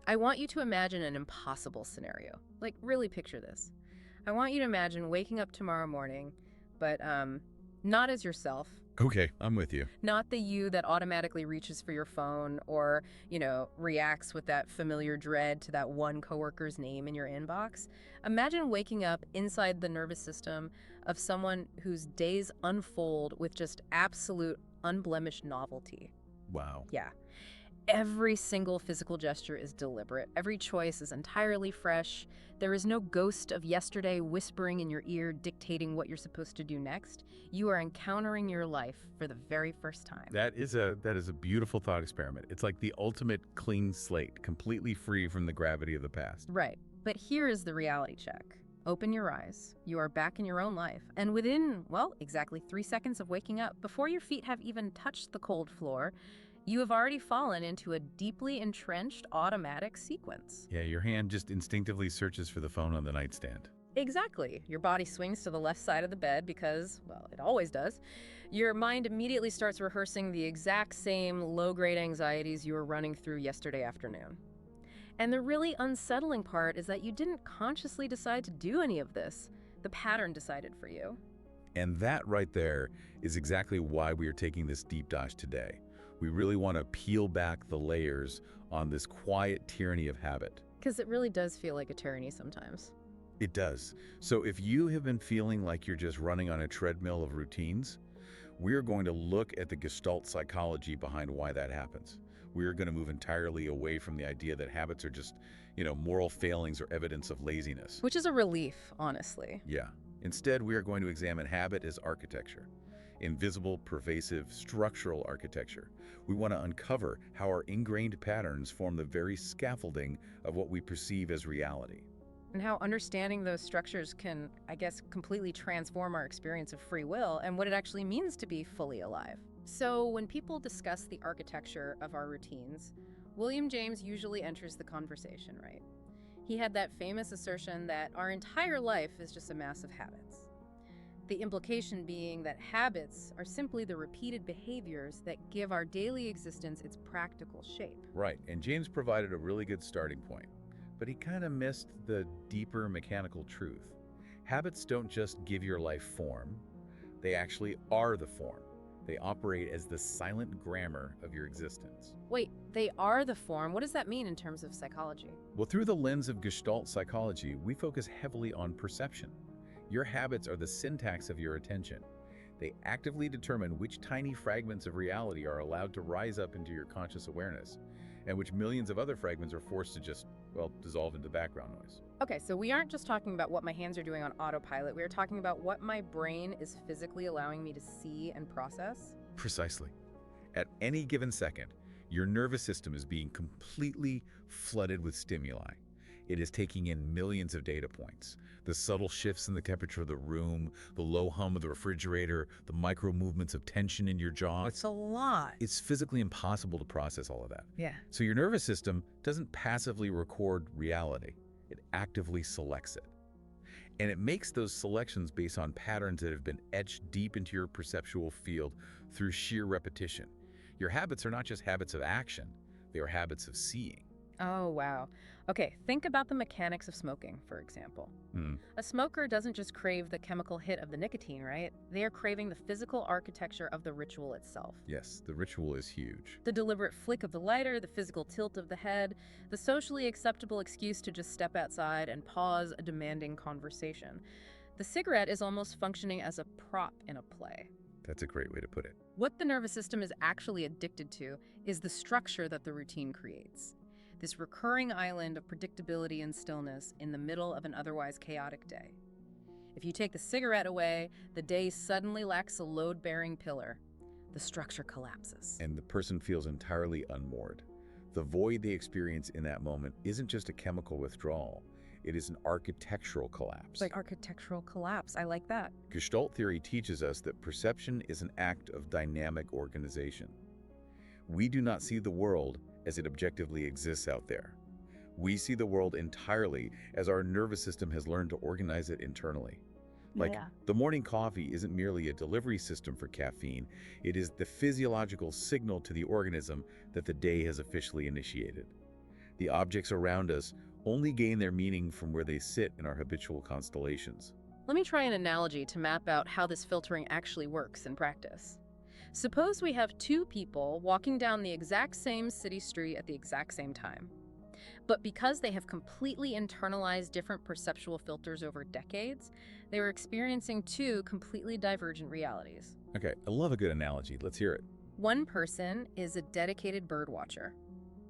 I want you to imagine an impossible scenario. Like, really picture this. I want you to imagine waking up tomorrow morning, but not as yourself. Okay, I'm with you. Not the you that automatically reaches for your phone or, reacts with that familiar dread to that one coworker's name in your inbox. Imagine waking up inside the nervous system of someone whose days unfold with just absolute unblemished novelty. Wow. Yeah. Every single physical gesture is deliberate. Every choice is entirely fresh. There is no ghost of yesterday whispering in your ear, dictating what you're supposed to do next. You are encountering your life for the very first time. That is a beautiful thought experiment. It's like the ultimate clean slate, completely free from the gravity of the past. Right. But here is the reality check. Open your eyes. You are back in your own life. And within, exactly 3 seconds of waking up, before your feet have even touched the cold floor, you have already fallen into a deeply entrenched automatic sequence. Yeah, your hand just instinctively searches for the phone on the nightstand. Exactly. Your body swings to the left side of the bed because, it always does. Your mind immediately starts rehearsing the exact same low-grade anxieties you were running through yesterday afternoon. And the really unsettling part is that you didn't consciously decide to do any of this. The pattern decided for you. And that right there is exactly why we are taking this deep dive today. We really want to peel back the layers on this quiet tyranny of habit. Because it really does feel like a tyranny sometimes. It does. So if you have been feeling like you're just running on a treadmill of routines, we're going to look at the Gestalt psychology behind why that happens. We're going to move entirely away from the idea that habits are just, moral failings or evidence of laziness. Which is a relief, honestly. Yeah. Instead, we are going to examine habit as architecture. Invisible, pervasive, structural architecture. We want to uncover how our ingrained patterns form the very scaffolding of what we perceive as reality. And how understanding those structures can, completely transform our experience of free will and what it actually means to be fully alive. So when people discuss the architecture of our routines, William James usually enters the conversation, right? He had that famous assertion that our entire life is just a mass of habits. The implication being that habits are simply the repeated behaviors that give our daily existence its practical shape. Right, and James provided a really good starting point. But he kind of missed the deeper mechanical truth. Habits don't just give your life form, they actually are the form. They operate as the silent grammar of your existence. Wait, they are the form? What does that mean in terms of psychology? Well, through the lens of Gestalt psychology, we focus heavily on perception. Your habits are the syntax of your attention. They actively determine which tiny fragments of reality are allowed to rise up into your conscious awareness, and which millions of other fragments are forced to just, dissolve into background noise. Okay, so we aren't just talking about what my hands are doing on autopilot. We're talking about what my brain is physically allowing me to see and process. Precisely. At any given second, your nervous system is being completely flooded with stimuli. It is taking in millions of data points. The subtle shifts in the temperature of the room, the low hum of the refrigerator, the micro movements of tension in your jaw. It's a lot. It's physically impossible to process all of that. Yeah. So your nervous system doesn't passively record reality. It actively selects it. And it makes those selections based on patterns that have been etched deep into your perceptual field through sheer repetition. Your habits are not just habits of action, they are habits of seeing. Oh, wow. Okay, think about the mechanics of smoking, for example. A smoker doesn't just crave the chemical hit of the nicotine, right? They are craving the physical architecture of the ritual itself. Yes, the ritual is huge. The deliberate flick of the lighter, the physical tilt of the head, the socially acceptable excuse to just step outside and pause a demanding conversation. The cigarette is almost functioning as a prop in a play. That's a great way to put it. What the nervous system is actually addicted to is the structure that the routine creates. This recurring island of predictability and stillness in the middle of an otherwise chaotic day. If you take the cigarette away, the day suddenly lacks a load-bearing pillar. The structure collapses. And the person feels entirely unmoored. The void they experience in that moment isn't just a chemical withdrawal. It is an architectural collapse. Like architectural collapse. I like that. Gestalt theory teaches us that perception is an act of dynamic organization. We do not see the world as it objectively exists out there. We see the world entirely as our nervous system has learned to organize it internally. The morning coffee isn't merely a delivery system for caffeine, it is the physiological signal to the organism that the day has officially initiated. The objects around us only gain their meaning from where they sit in our habitual constellations. Let me try an analogy to map out how this filtering actually works in practice. Suppose we have two people walking down the exact same city street at the exact same time. But because they have completely internalized different perceptual filters over decades, they were experiencing two completely divergent realities. Okay, I love a good analogy. Let's hear it. One person is a dedicated bird watcher.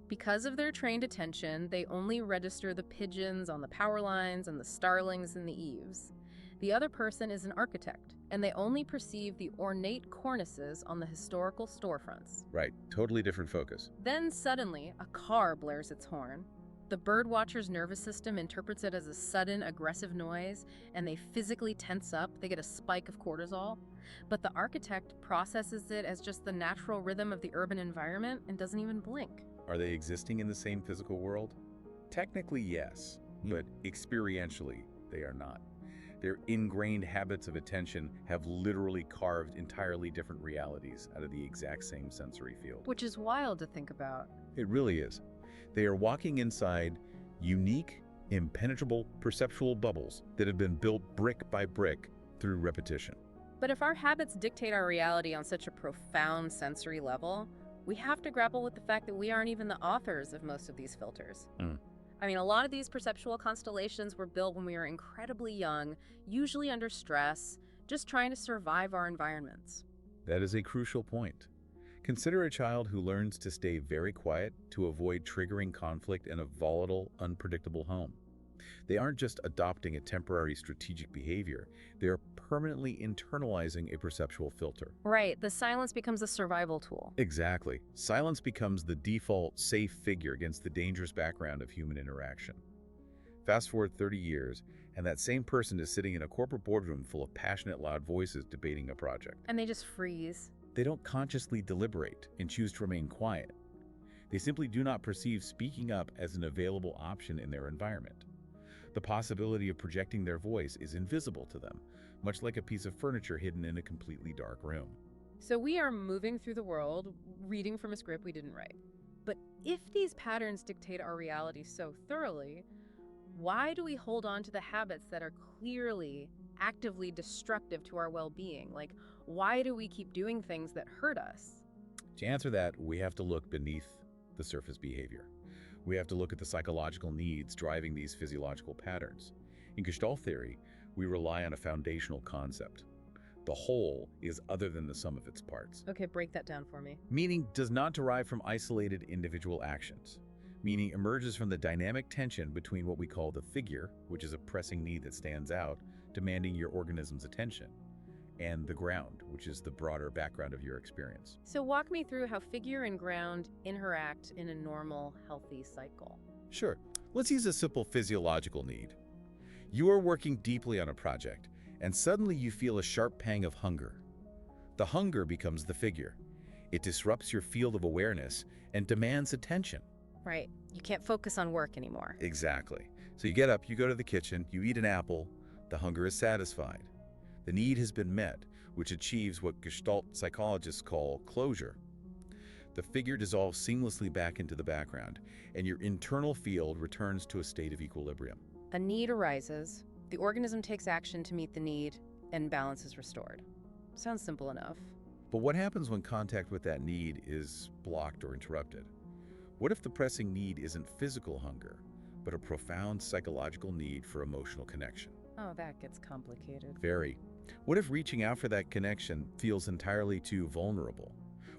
Because of their trained attention, they only register the pigeons on the power lines and the starlings in the eaves. The other person is an architect, and they only perceive the ornate cornices on the historical storefronts. Right, totally different focus. Then suddenly, a car blares its horn. The birdwatcher's nervous system interprets it as a sudden, aggressive noise, and they physically tense up. They get a spike of cortisol. But the architect processes it as just the natural rhythm of the urban environment and doesn't even blink. Are they existing in the same physical world? Technically, yes, but experientially, they are not. Their ingrained habits of attention have literally carved entirely different realities out of the exact same sensory field. Which is wild to think about. It really is. They are walking inside unique, impenetrable perceptual bubbles that have been built brick by brick through repetition. But if our habits dictate our reality on such a profound sensory level, we have to grapple with the fact that we aren't even the authors of most of these filters. I mean, a lot of these perceptual constellations were built when we were incredibly young, usually under stress, just trying to survive our environments. That is a crucial point. Consider a child who learns to stay very quiet to avoid triggering conflict in a volatile, unpredictable home. They aren't just adopting a temporary strategic behavior, they are permanently internalizing a perceptual filter. Right, the silence becomes a survival tool. Exactly. Silence becomes the default safe figure against the dangerous background of human interaction. Fast forward 30 years, and that same person is sitting in a corporate boardroom full of passionate, loud voices debating a project. And they just freeze. They don't consciously deliberate and choose to remain quiet. They simply do not perceive speaking up as an available option in their environment. The possibility of projecting their voice is invisible to them, much like a piece of furniture hidden in a completely dark room. So we are moving through the world, reading from a script we didn't write. But if these patterns dictate our reality so thoroughly, why do we hold on to the habits that are clearly, actively destructive to our well-being? Like, why do we keep doing things that hurt us? To answer that, we have to look beneath the surface behavior. We have to look at the psychological needs driving these physiological patterns. In Gestalt theory, we rely on a foundational concept. The whole is other than the sum of its parts. Okay, break that down for me. Meaning does not derive from isolated individual actions. Meaning emerges from the dynamic tension between what we call the figure, which is a pressing need that stands out, demanding your organism's attention, and the ground, which is the broader background of your experience. So walk me through how figure and ground interact in a normal, healthy cycle. Sure. Let's use a simple physiological need. You are working deeply on a project, and suddenly you feel a sharp pang of hunger. The hunger becomes the figure. It disrupts your field of awareness and demands attention. Right. You can't focus on work anymore. Exactly. So you get up, you go to the kitchen, you eat an apple, the hunger is satisfied. The need has been met, which achieves what Gestalt psychologists call closure. The figure dissolves seamlessly back into the background, and your internal field returns to a state of equilibrium. A need arises, the organism takes action to meet the need, and balance is restored. Sounds simple enough. But what happens when contact with that need is blocked or interrupted? What if the pressing need isn't physical hunger, but a profound psychological need for emotional connection? Oh, that gets complicated. Very. What if reaching out for that connection feels entirely too vulnerable?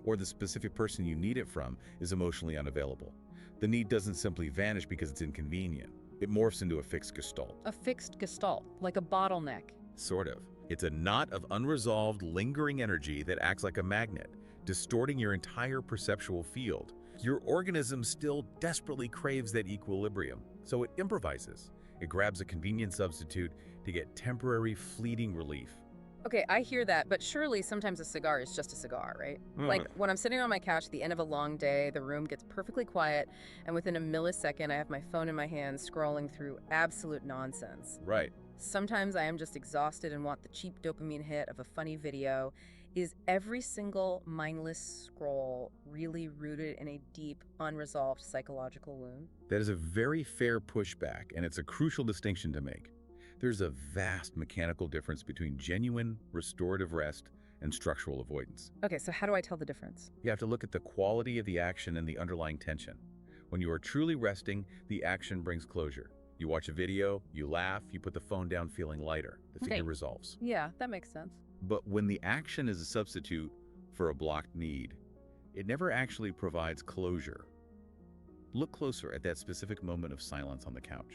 Or the specific person you need it from is emotionally unavailable? The need doesn't simply vanish because it's inconvenient. It morphs into a fixed gestalt. A fixed gestalt, like a bottleneck. Sort of. It's a knot of unresolved, lingering energy that acts like a magnet, distorting your entire perceptual field. Your organism still desperately craves that equilibrium, so it improvises. It grabs a convenient substitute to get temporary, fleeting relief. Okay, I hear that, but surely sometimes a cigar is just a cigar, right? Like when I'm sitting on my couch at the end of a long day, the room gets perfectly quiet, and within a millisecond, I have my phone in my hand scrolling through absolute nonsense. Right. Sometimes I am just exhausted and want the cheap dopamine hit of a funny video. Is every single mindless scroll really rooted in a deep, unresolved psychological wound? That is a very fair pushback, and it's a crucial distinction to make. There's a vast mechanical difference between genuine, restorative rest and structural avoidance. Okay, so how do I tell the difference? You have to look at the quality of the action and the underlying tension. When you are truly resting, the action brings closure. You watch a video, you laugh, you put the phone down feeling lighter. The figure Okay. resolves. Yeah, that makes sense. But when the action is a substitute for a blocked need, it never actually provides closure. Look closer at that specific moment of silence on the couch.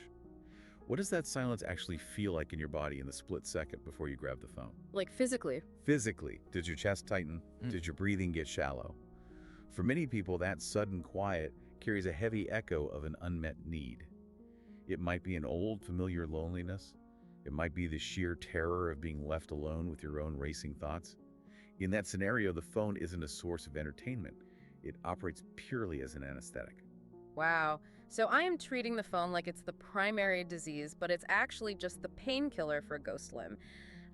What does that silence actually feel like in your body in the split second before you grab the phone? Like physically. Physically, did your chest tighten? Did your breathing get shallow? For many people, that sudden quiet carries a heavy echo of an unmet need. It might be an old, familiar loneliness. It might be the sheer terror of being left alone with your own racing thoughts. In that scenario, the phone isn't a source of entertainment. It operates purely as an anesthetic. Wow. So I am treating the phone like it's the primary disease, but it's actually just the painkiller for a ghost limb.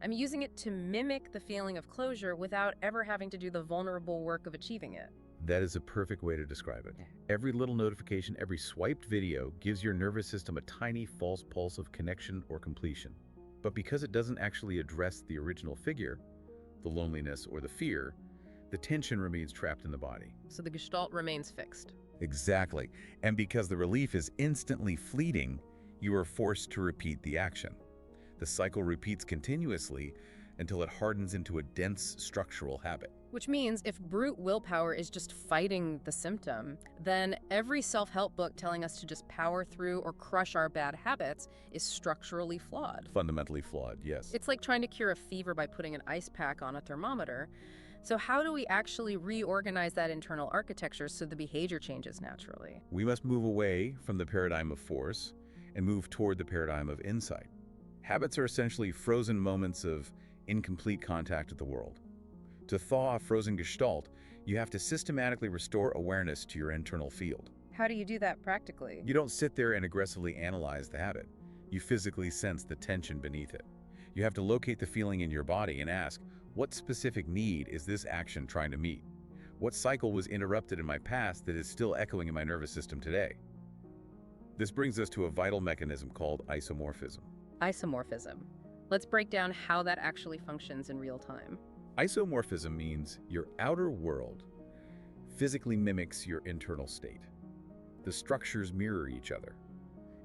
I'm using it to mimic the feeling of closure without ever having to do the vulnerable work of achieving it. That is a perfect way to describe it. Every little notification, every swiped video gives your nervous system a tiny false pulse of connection or completion. But because it doesn't actually address the original figure, the loneliness or the fear, the tension remains trapped in the body. So the Gestalt remains fixed. Exactly. And because the relief is instantly fleeting, you are forced to repeat the action. The cycle repeats continuously until it hardens into a dense structural habit. Which means if brute willpower is just fighting the symptom, then every self-help book telling us to just power through or crush our bad habits is structurally flawed. Fundamentally flawed, yes. It's like trying to cure a fever by putting an ice pack on a thermometer. So how do we actually reorganize that internal architecture so the behavior changes naturally? We must move away from the paradigm of force and move toward the paradigm of insight. Habits are essentially frozen moments of incomplete contact with the world. To thaw a frozen gestalt, you have to systematically restore awareness to your internal field. How do you do that practically? You don't sit there and aggressively analyze the habit. You physically sense the tension beneath it. You have to locate the feeling in your body and ask, what specific need is this action trying to meet? What cycle was interrupted in my past that is still echoing in my nervous system today? This brings us to a vital mechanism called isomorphism. Isomorphism. Let's break down how that actually functions in real time. Isomorphism means your outer world physically mimics your internal state. The structures mirror each other.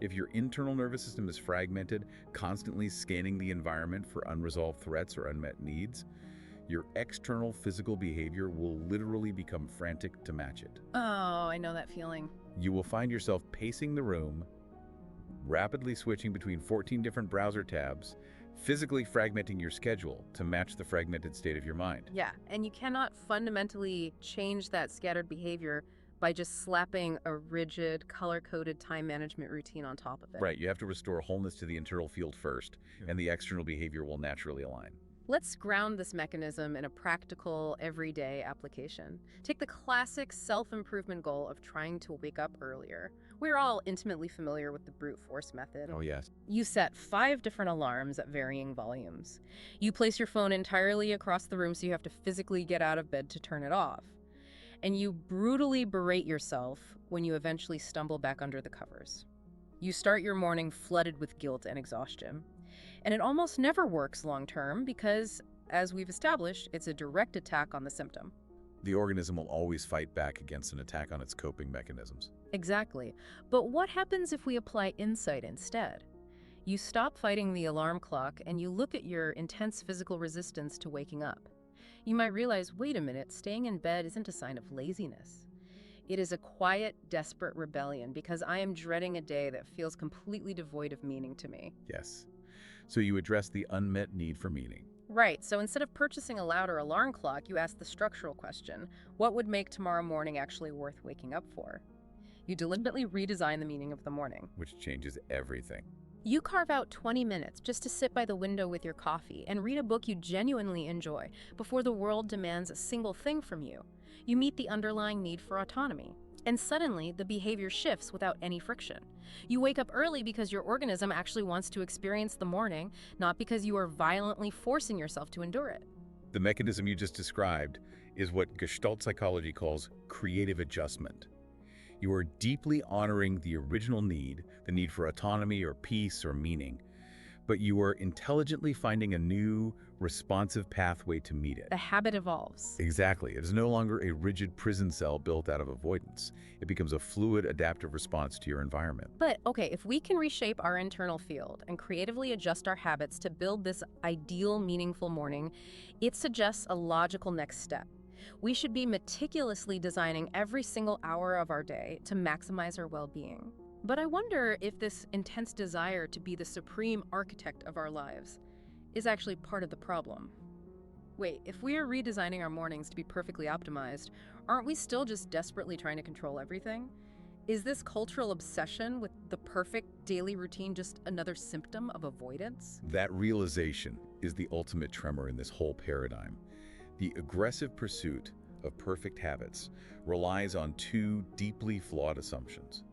If your internal nervous system is fragmented, constantly scanning the environment for unresolved threats or unmet needs, your external physical behavior will literally become frantic to match it. Oh, I know that feeling. You will find yourself pacing the room, rapidly switching between 14 different browser tabs, physically fragmenting your schedule to match the fragmented state of your mind. Yeah, and you cannot fundamentally change that scattered behavior by just slapping a rigid, color-coded time management routine on top of it. Right, you have to restore wholeness to the internal field first, and the external behavior will naturally align. Let's ground this mechanism in a practical, everyday application. Take the classic self-improvement goal of trying to wake up earlier. We're all intimately familiar with the brute force method. Oh, yes. You set 5 different alarms at varying volumes. You place your phone entirely across the room so you have to physically get out of bed to turn it off. And you brutally berate yourself when you eventually stumble back under the covers. You start your morning flooded with guilt and exhaustion. And it almost never works long-term because, as we've established, it's a direct attack on the symptom. The organism will always fight back against an attack on its coping mechanisms. Exactly. But what happens if we apply insight instead? You stop fighting the alarm clock and you look at your intense physical resistance to waking up. You might realize, wait a minute, staying in bed isn't a sign of laziness. It is a quiet, desperate rebellion because I am dreading a day that feels completely devoid of meaning to me. Yes. So you address the unmet need for meaning. Right, so instead of purchasing a louder alarm clock, you ask the structural question, what would make tomorrow morning actually worth waking up for? You deliberately redesign the meaning of the morning. Which changes everything. You carve out 20 minutes just to sit by the window with your coffee and read a book you genuinely enjoy before the world demands a single thing from you. You meet the underlying need for autonomy. And suddenly, the behavior shifts without any friction. You wake up early because your organism actually wants to experience the morning, not because you are violently forcing yourself to endure it. The mechanism you just described is what Gestalt psychology calls creative adjustment. You are deeply honoring the original need, the need for autonomy or peace or meaning, but you are intelligently finding a new, responsive pathway to meet it. The habit evolves. Exactly. It is no longer a rigid prison cell built out of avoidance. It becomes a fluid, adaptive response to your environment. But, okay, if we can reshape our internal field and creatively adjust our habits to build this ideal, meaningful morning, it suggests a logical next step. We should be meticulously designing every single hour of our day to maximize our well-being. But I wonder if this intense desire to be the supreme architect of our lives is actually part of the problem. Wait, if we are redesigning our mornings to be perfectly optimized, aren't we still just desperately trying to control everything? Is this cultural obsession with the perfect daily routine just another symptom of avoidance? That realization is the ultimate tremor in this whole paradigm. The aggressive pursuit of perfect habits relies on two deeply flawed assumptions.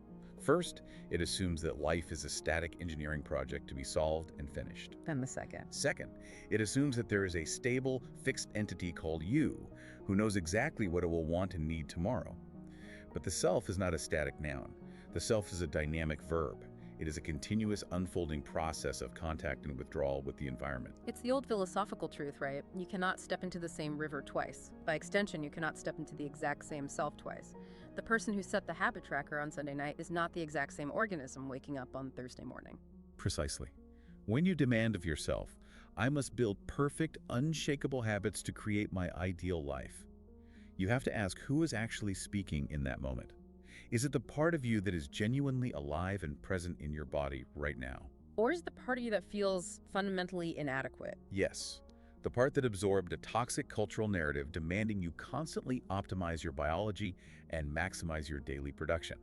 First, it assumes that life is a static engineering project to be solved and finished. Then the second. Second, it assumes that there is a stable, fixed entity called you who knows exactly what it will want and need tomorrow. But the self is not a static noun. The self is a dynamic verb. It is a continuous unfolding process of contact and withdrawal with the environment. It's the old philosophical truth, right? You cannot step into the same river twice. By extension, you cannot step into the exact same self twice. The person who set the habit tracker on Sunday night is not the exact same organism waking up on Thursday morning. Precisely. When you demand of yourself, I must build perfect, unshakable habits to create my ideal life, you have to ask who is actually speaking in that moment. Is it the part of you that is genuinely alive and present in your body right now? Or is the part of you that feels fundamentally inadequate? Yes. The part that absorbed a toxic cultural narrative demanding you constantly optimize your biology and maximize your daily production.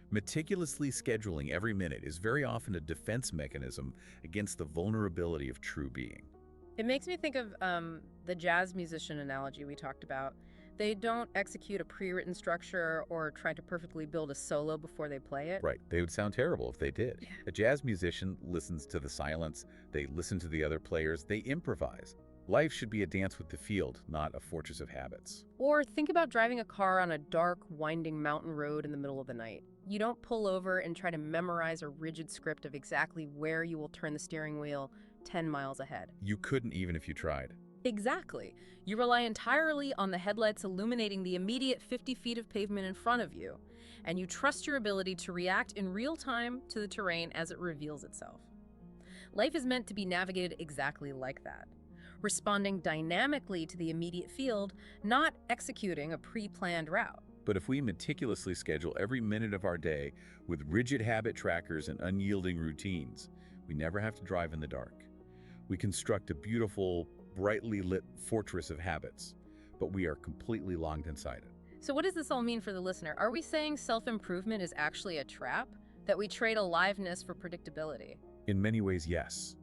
Meticulously scheduling every minute is very often a defense mechanism against the vulnerability of true being. It makes me think of the jazz musician analogy we talked about. They don't execute a pre-written structure or try to perfectly build a solo before they play it. Right. They would sound terrible if they did. Yeah. A jazz musician listens to the silence, they listen to the other players, they improvise. Life should be a dance with the field, not a fortress of habits. Or think about driving a car on a dark, winding mountain road in the middle of the night. You don't pull over and try to memorize a rigid script of exactly where you will turn the steering wheel 10 miles ahead. You couldn't even if you tried. Exactly. You rely entirely on the headlights illuminating the immediate 50 feet of pavement in front of you, and you trust your ability to react in real time to the terrain as it reveals itself. Life is meant to be navigated exactly like that, responding dynamically to the immediate field, not executing a pre-planned route. But if we meticulously schedule every minute of our day with rigid habit trackers and unyielding routines, we never have to drive in the dark. We construct a beautiful, brightly lit fortress of habits, but we are completely locked inside it. So what does this all mean for the listener? Are we saying self-improvement is actually a trap? That we trade aliveness for predictability? In many ways, yes.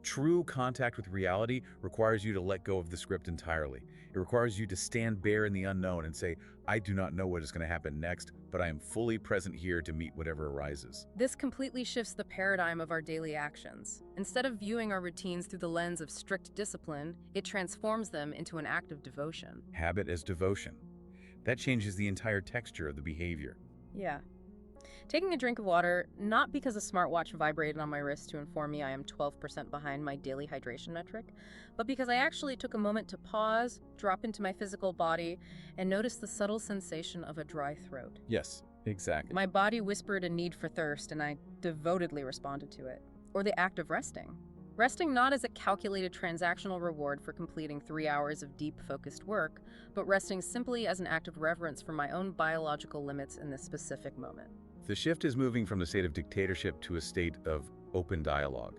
True contact with reality requires you to let go of the script entirely. It requires you to stand bare in the unknown and say, I do not know what is going to happen next, but I am fully present here to meet whatever arises. This completely shifts the paradigm of our daily actions. Instead of viewing our routines through the lens of strict discipline, it transforms them into an act of devotion. Habit as devotion. That changes the entire texture of the behavior. Yeah. Taking a drink of water, not because a smartwatch vibrated on my wrist to inform me I am 12% behind my daily hydration metric, but because I actually took a moment to pause, drop into my physical body, and notice the subtle sensation of a dry throat. Yes, exactly. My body whispered a need for thirst, and I devotedly responded to it. Or the act of resting. Resting not as a calculated transactional reward for completing 3 hours of deep, focused work, but resting simply as an act of reverence for my own biological limits in this specific moment. The shift is moving from the state of dictatorship to a state of open dialogue.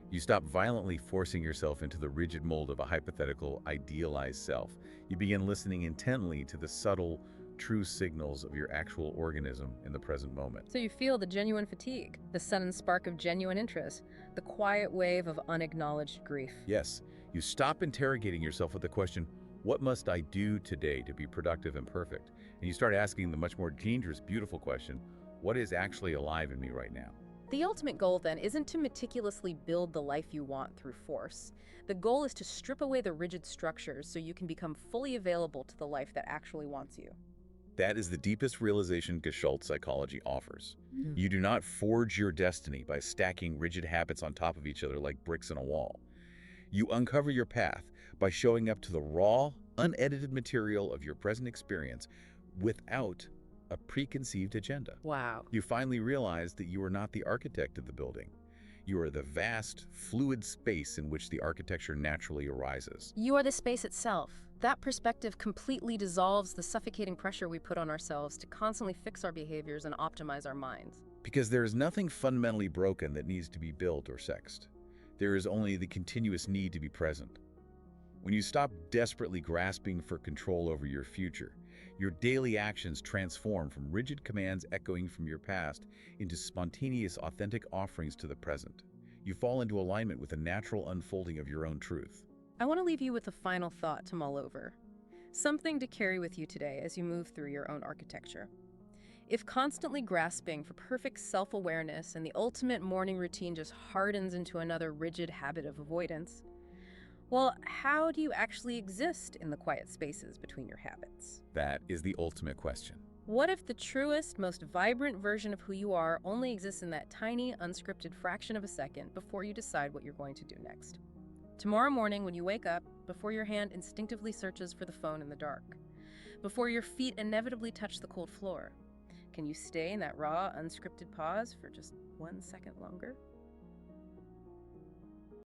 You stop violently forcing yourself into the rigid mold of a hypothetical, idealized self. You begin listening intently to the subtle, true signals of your actual organism in the present moment. So you feel the genuine fatigue, the sudden spark of genuine interest, the quiet wave of unacknowledged grief. Yes, you stop interrogating yourself with the question, what must I do today to be productive and perfect? And you start asking the much more dangerous, beautiful question, what is actually alive in me right now? The ultimate goal, then, isn't to meticulously build the life you want through force. The goal is to strip away the rigid structures so you can become fully available to the life that actually wants you. That is the deepest realization Gestalt psychology offers. Mm. You do not forge your destiny by stacking rigid habits on top of each other like bricks on a wall. You uncover your path by showing up to the raw, unedited material of your present experience without a preconceived agenda. Wow. You finally realize that you are not the architect of the building. You are the vast, fluid space in which the architecture naturally arises. You are the space itself. That perspective completely dissolves the suffocating pressure we put on ourselves to constantly fix our behaviors and optimize our minds. Because there is nothing fundamentally broken that needs to be built or sexed. There is only the continuous need to be present. When you stop desperately grasping for control over your future, your daily actions transform from rigid commands echoing from your past into spontaneous, authentic offerings to the present. You fall into alignment with the natural unfolding of your own truth. I want to leave you with a final thought to mull over. Something to carry with you today as you move through your own architecture. If constantly grasping for perfect self-awareness and the ultimate morning routine just hardens into another rigid habit of avoidance, well, how do you actually exist in the quiet spaces between your habits? That is the ultimate question. What if the truest, most vibrant version of who you are only exists in that tiny, unscripted fraction of a second before you decide what you're going to do next? Tomorrow morning, when you wake up, before your hand instinctively searches for the phone in the dark, before your feet inevitably touch the cold floor, can you stay in that raw, unscripted pause for just 1 second longer?